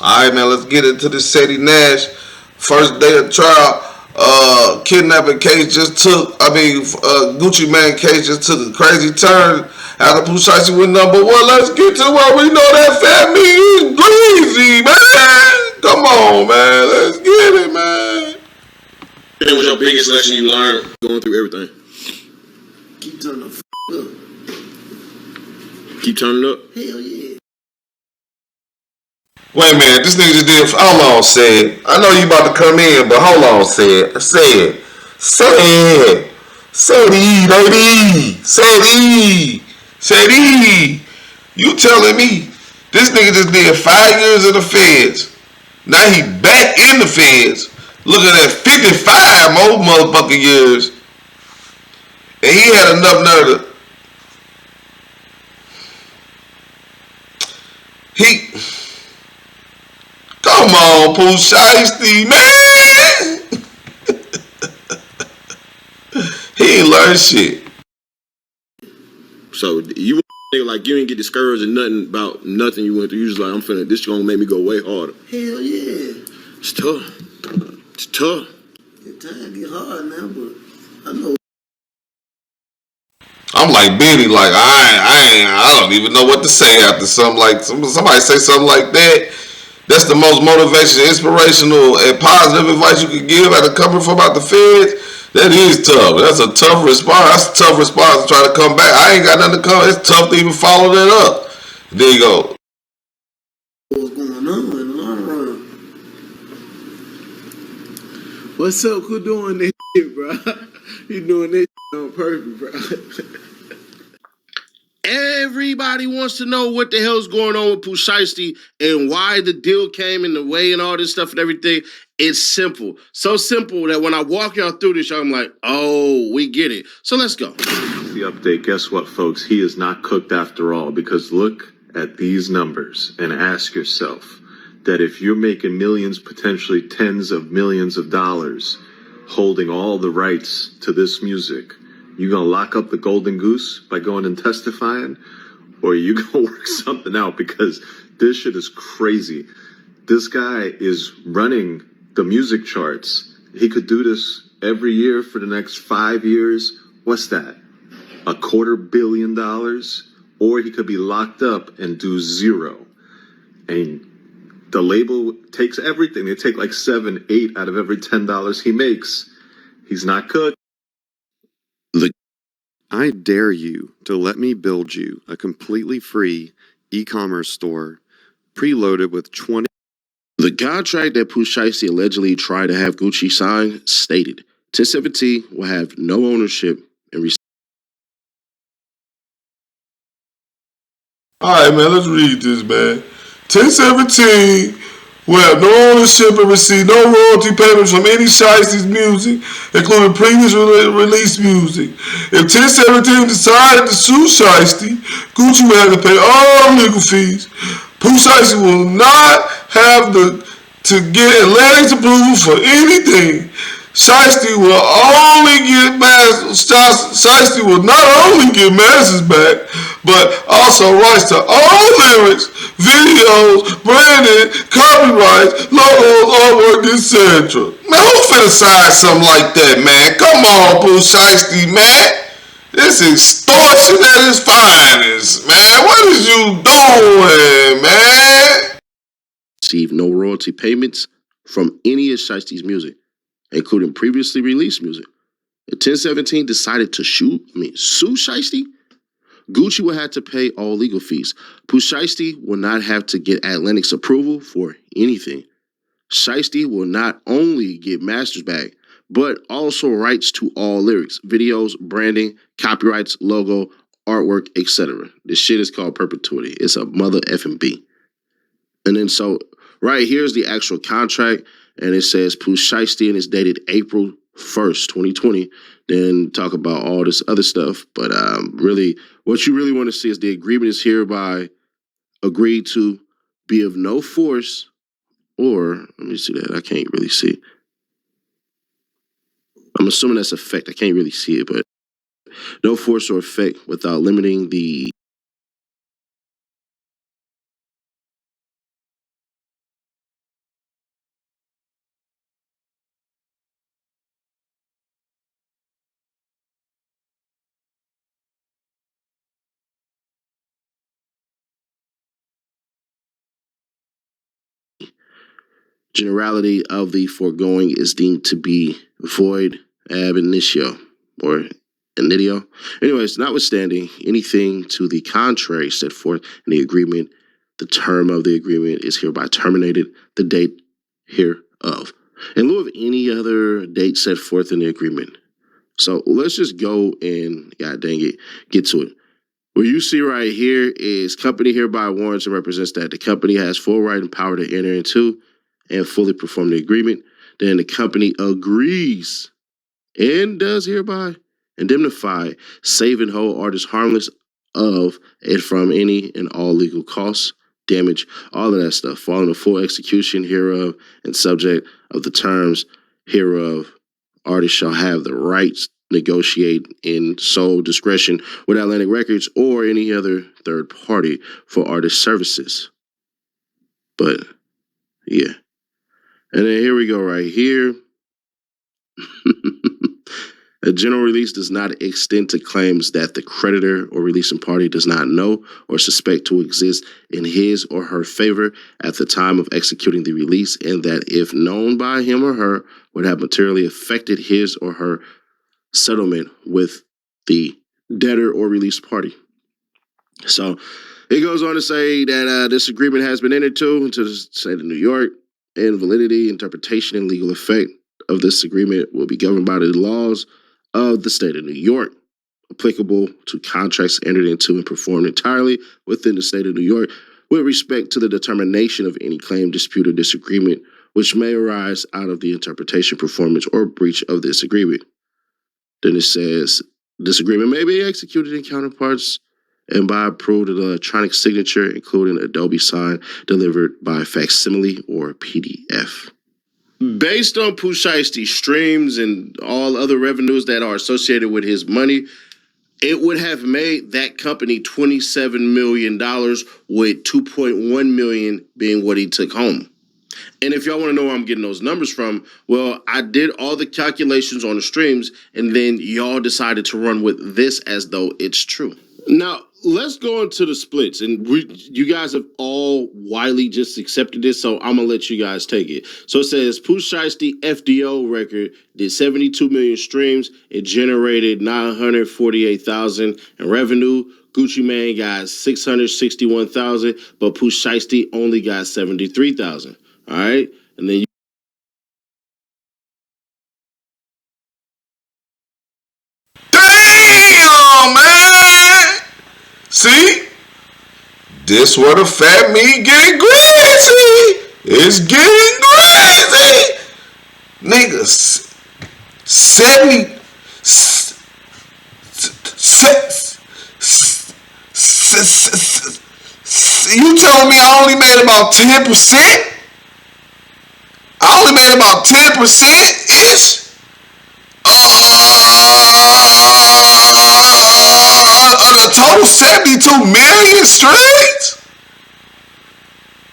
All right, man, let's get into this Sadie Nash first day of trial. Kidnapping case just took, Gucci Man case just took a crazy turn after Pooh Shiesty went #1. Let's get to where we know that fat meat is greasy, man. Come on, man. Let's get it, man. What was your biggest lesson you learned going through everything? Keep turning the up. Keep turning up? Hell yeah. Wait a minute, this nigga just did. Hold on, said. I know you about to come in, but hold on, said. Said. Baby. Said. You telling me this nigga just did 5 years in the feds. Now he back in the feds. Looking at 55 more motherfucking years. And he had enough nerve to. Come on, Pooh Shiesty, man. He ain't learned shit. So you like you ain't get discouraged and nothing about nothing you went through. You just like, I'm finna, this gonna make me go way harder. Hell yeah. It's tough. It's tough. The time get hard now, but I know. I'm like Benny, like I don't even know what to say after somebody say something like that. That's the most motivational, inspirational, and positive advice you could give after coming from out the feds. That is tough. That's a tough response. That's a tough response to try to come back. I ain't got nothing to come. It's tough to even follow that up. There you go. What's going on in the long run? What's up? Who doing this shit, bro? You doing this shit on purpose, bro. Everybody wants to know what the hell's going on with Pooh Shiesty and why the deal came in the way and all this stuff and everything. It's simple. So simple that when I walk y'all through this, I'm like, oh, we get it. So let's go. The update. Guess what, folks? He is not cooked after all, because look at these numbers and ask yourself that if you're making millions, potentially tens of millions of dollars, holding all the rights to this music, you gonna lock up the golden goose by going and testifying, or you gonna work something out? Because this shit is crazy. This guy is running the music charts. He could do this every year for the next 5 years. What's that? $250 million? Or he could be locked up and do zero. And the label takes everything. They take like 7, 8 out of every $10 he makes. He's not cooked. I dare you to let me build you a completely free e-commerce store preloaded with 20. The contract that Pooh Shiesty allegedly tried to have Gucci sign stated 1017 will have no ownership and receive. All right, man, let's read this, man. 1017 will have no ownership and receive no royalty payments from any Shiesty's music, including previous released music. If 1017 decided to sue Shiesty, Gucci will have to pay all legal fees. Pooh Shiesty will not have to get Atlantic's approval for anything. Shiesty will not only get masters back, but also rights to all lyrics, videos, branding, copyrights, logos, artwork, etc. Man, who finna sign something like that, man? Come on, Pooh Shiesty, man. This is extortion at its finest, man. What is you doing, man? Receive no royalty payments from any of Shiesty's music, including previously released music. If 1017 decided to sue Shiesty, Gucci will have to pay all legal fees. Pooh Shiesty will not have to get Atlantic's approval for anything. Shiesty will not only get masters back, but also rights to all lyrics, videos, branding, copyrights, logo, artwork, etc. This shit is called perpetuity. It's a mother effing B. And then so right here's the actual contract, and it says Pooh Shiesty, and it's dated April 1st, 2020. Then talk about all this other stuff. But really, what you really want to see is the agreement is hereby agreed to be of no force, or let me see that. I can't really see. I'm assuming that's effect. I can't really see it, but no force or effect without limiting the generality of the foregoing is deemed to be void ab initio or initio. Anyways, notwithstanding anything to the contrary set forth in the agreement, the term of the agreement is hereby terminated, the date hereof, in lieu of any other date set forth in the agreement. So let's just go and, god dang it, get to it. What you see right here is company hereby warrants and represents that the company has full right and power to enter into and fully perform the agreement. Then the company agrees and does hereby indemnify, save and hold artists harmless of and from any and all legal costs, damage, all of that stuff, following the full execution hereof and subject of the terms hereof. Artists shall have the rights to negotiate in sole discretion with Atlantic Records or any other third party for artist services. But yeah. And then here we go right here. A general release does not extend to claims that the creditor or releasing party does not know or suspect to exist in his or her favor at the time of executing the release, and that if known by him or her would have materially affected his or her settlement with the debtor or released party. So it goes on to say that this agreement has been entered into the state of New York, and validity, interpretation, and legal effect of this agreement will be governed by the laws of the state of New York, applicable to contracts entered into and performed entirely within the state of New York with respect to the determination of any claim, dispute, or disagreement which may arise out of the interpretation, performance, or breach of this agreement. Then it says, this agreement may be executed in counterparts and by approved electronic signature, including Adobe sign, delivered by facsimile or PDF. Based on Pooh Shiesty's streams and all other revenues that are associated with his money, it would have made that company $27 million, with $2.1 million being what he took home. And if y'all want to know where I'm getting those numbers from, well, I did all the calculations on the streams, and then y'all decided to run with this as though it's true. Now, let's go into the splits. And you guys have all widely just accepted this, so I'm going to let you guys take it. So it says Pooh Shiesty FDO record did 72 million streams. It generated 948,000 in revenue. Gucci Mane got 661,000, but Pooh Shiesty only got 73,000. All right? And then Damn, man! See? This where the fat meat get greasy. It's getting greasy. Niggas, 70... You telling me I only made about 10%? I only made about 10%-ish? A total 72 million streams?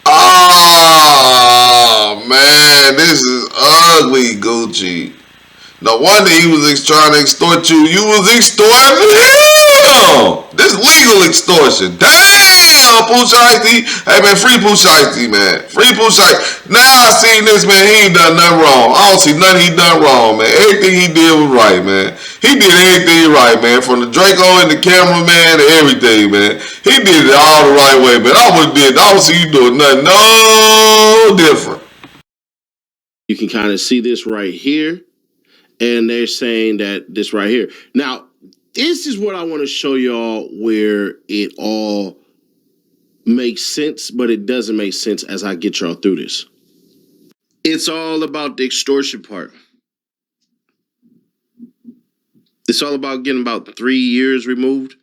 Oh, man, this is ugly, Gucci. No wonder he was trying to extort you. You was extorting him. This legal extortion. Damn, Pooh Shiesty. Hey, man, free Pooh Shiesty, man. Free Pooh Shiesty. Now I seen this, man. He ain't done nothing wrong. I don't see nothing he done wrong, man. Everything he did was right, man. He did everything right, man. From the Draco and the cameraman to everything, man. He did it all the right way, man. I don't see you doing nothing no different. you can kind of see this right here. And they're saying that this right here. Now, this is what I want to show y'all where it all makes sense, but it doesn't make sense as I get y'all through this. It's all about the extortion part. It's all about getting about 3 years removed.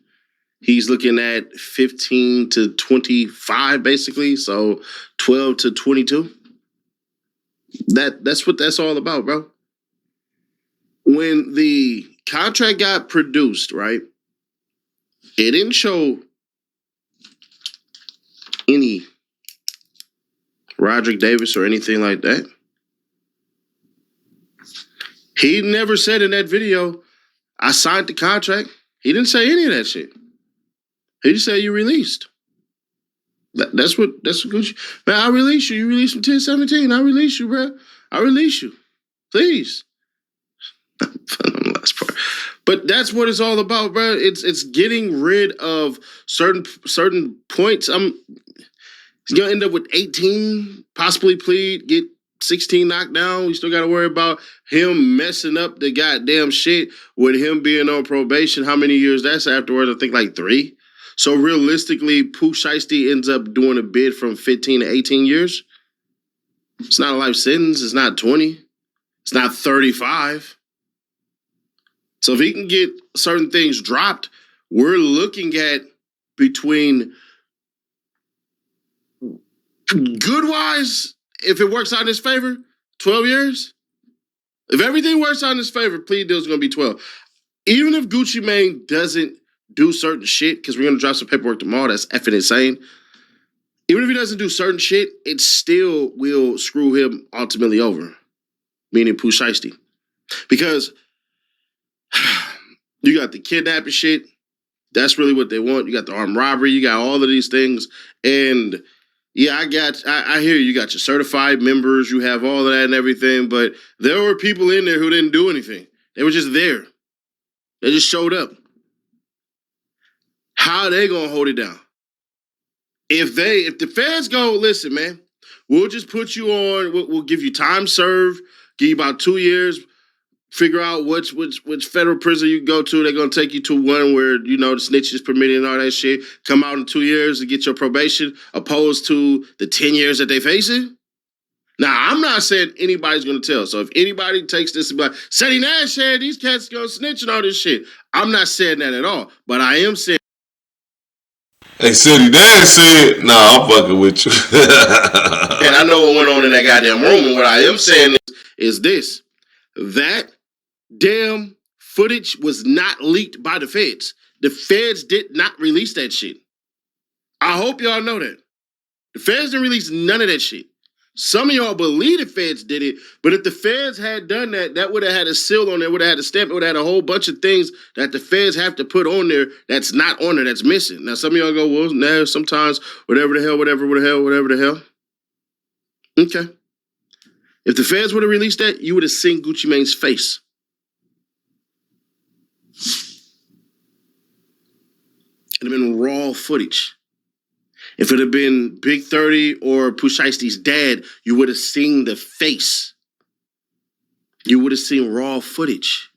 He's looking at 15 to 25, basically. So 12 to 22. That's what that's all about, bro. When the contract got produced, right, it didn't show any Roderick Davis or anything like that. He never said in that video, I signed the contract. He didn't say any of that shit. He just said you released. That's what Gucci. Man, I release you. You release from 1017. I release you, bro. I release you. Please. Last part. But that's what it's all about, bro. It's getting rid of certain points. He's gonna end up with 18, possibly plead, get 16 knocked down. We still got to worry about him messing up the goddamn shit with him being on probation. How many years that's afterwards? I think like 3. So realistically, Pooh Shiesty ends up doing a bid from 15 to 18 years. It's not a life sentence. It's not 20. It's not 35. So if he can get certain things dropped, we're looking at between good-wise, if it works out in his favor, 12 years. If everything works out in his favor, plea deal is going to be 12. Even if Gucci Mane doesn't do certain shit, because we're going to drop some paperwork tomorrow that's effing insane. Even if he doesn't do certain shit, it still will screw him ultimately over, meaning Pooh Shiesty. Because you got the kidnapping shit. That's really what they want. You got the armed robbery. You got all of these things. And yeah, I hear you got your certified members. You have all of that and everything. But there were people in there who didn't do anything. They were just there. They just showed up. How are they going to hold it down? If the feds go, listen, man, we'll just put you on, we'll give you time served, give you about 2 years, figure out which federal prison you go to. They're going to take you to one where, the snitch is permitted and all that shit. Come out in 2 years to get your probation, opposed to the 10 years that they facing. Now, I'm not saying anybody's going to tell. So if anybody takes this and be like, Seti Nash said these cats going to snitch and all this shit, I'm not saying that at all. But I am saying. Hey, Seti Nash said, nah, I'm fucking with you. And I know what went on in that goddamn room. And what I am saying is this. That damn footage was not leaked by the feds. The feds did not release that shit. I hope y'all know that. The feds didn't release none of that shit. Some of y'all believe the feds did it, but if the feds had done that, that would have had a seal on there, would have had a stamp, it would have had a whole bunch of things that the feds have to put on there that's not on there, that's missing. Now, some of y'all go, well, nah, sometimes, whatever the hell. Okay. If the feds would have released that, you would have seen Gucci Mane's face. It'd have been raw footage. If it had been Big 30 or Pooh Shiesty's dad, you would have seen the face. You would have seen raw footage.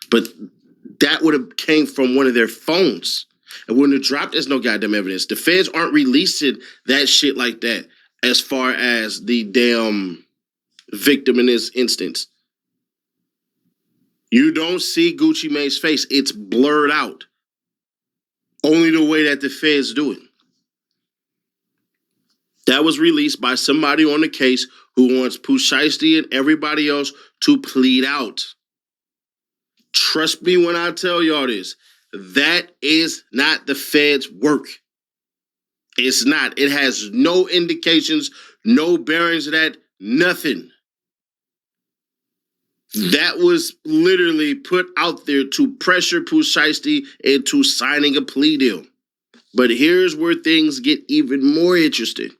But that would have came from one of their phones. And wouldn't have dropped as no goddamn evidence. The feds aren't releasing that shit like that as far as the damn victim in this instance. You don't see Gucci Mane's face. It's blurred out. Only the way that the feds do it. That was released by somebody on the case who wants Pooh Shiesty and everybody else to plead out. Trust me when I tell y'all this. That is not the feds' work. It's not. It has no indications, no bearings of that, nothing. That was literally put out there to pressure Pooh Shiesty into signing a plea deal. But here's where things get even more interesting.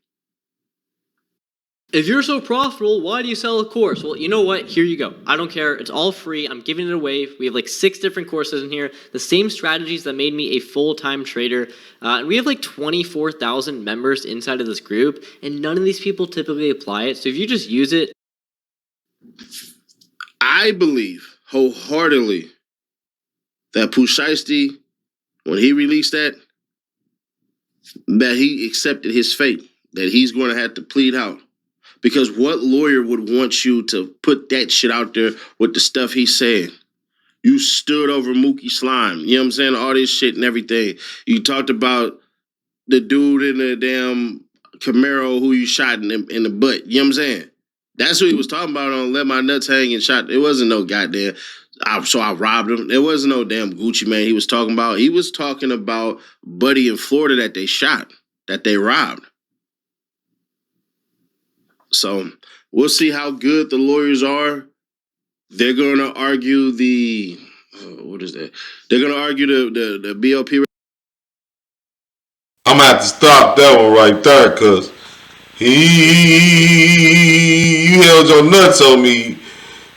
If you're so profitable, why do you sell a course? Well, you know what? Here you go. I don't care. It's all free. I'm giving it away. We have like 6 different courses in here. The same strategies that made me a full-time trader. And we have like 24,000 members inside of this group. And none of these people typically apply it. So if you just use it. I believe wholeheartedly that Pooh Shiesty, when he released that he accepted his fate. That he's going to have to plead out. Because what lawyer would want you to put that shit out there with the stuff he's saying? You stood over Mookie Slime, you know what I'm saying? All this shit and everything. You talked about the dude in the damn Camaro who you shot in the butt, you know what I'm saying? That's what he was talking about on Let My Nuts Hang and shot. It wasn't no goddamn, so I robbed him. There wasn't no damn Gucci Mane he was talking about. He was talking about Buddy in Florida that they shot, that they robbed. So we'll see how good the lawyers are. They're going to argue what is that? They're going to argue the BLP. I'm gonna have to stop that one right there, cause you held your nuts on me.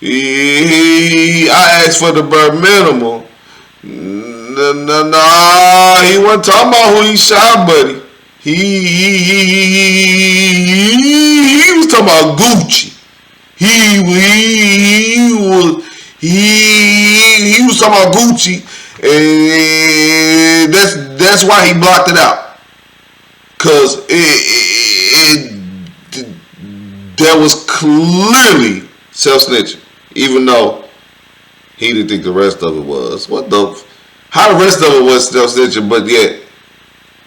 I asked for the bare minimum. Nah, he wasn't talking about who he shot, buddy. He was talking about Gucci. He was talking about Gucci, and that's why he blocked it out. Cause that was clearly self-snitching, even though he didn't think the rest of it was. How the rest of it was self-snitching, but yet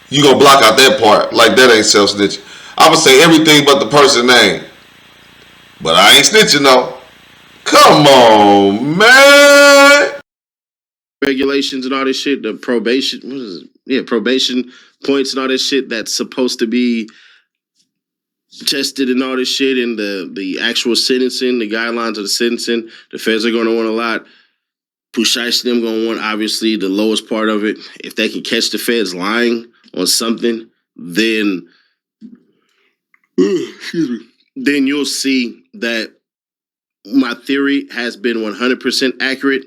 you gonna block out that part like that ain't self-snitching. I would say everything but the person name, but I ain't snitching though. Come on, man. Regulations and all this shit, the probation, what is it? Yeah, probation points and all this shit that's supposed to be tested and all this shit, and the actual sentencing, the guidelines of the sentencing, the feds are going to want a lot. Pooh Shiesty them going to want, obviously, the lowest part of it. If they can catch the feds lying on something, then then you'll see that my theory has been 100% accurate,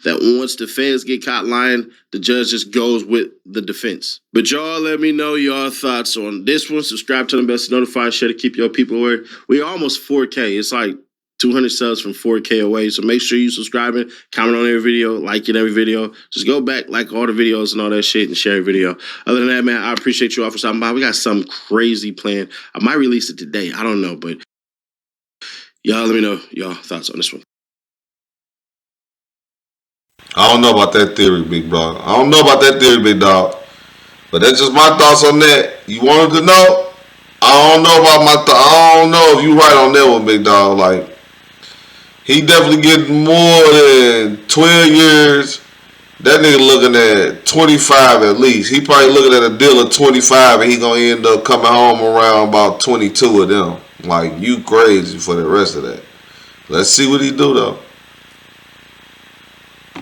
that once the feds get caught lying, the judge just goes with the defense. But y'all let me know your thoughts on this one. Subscribe to the best notify, share to keep your people aware. We're almost 4K. It's like 200 subs from 4K away. So make sure you subscribing, comment on every video, liking every video. Just go back, like all the videos and all that shit, and share every video. Other than that, man, I appreciate you all for stopping by. We got something crazy planned. I might release it today. I don't know, but y'all let me know y'all thoughts on this one. I don't know about that theory, big bro. I don't know about that theory, big dog. But that's just my thoughts on that. You wanted to know? I don't know about my I don't know if you right on that one, big dog. Like, he definitely getting more than 12 years. That nigga looking at 25 at least. He probably looking at a deal of 25, and he gonna end up coming home around about 22 of them. Like, you crazy for the rest of that. Let's see what he do though.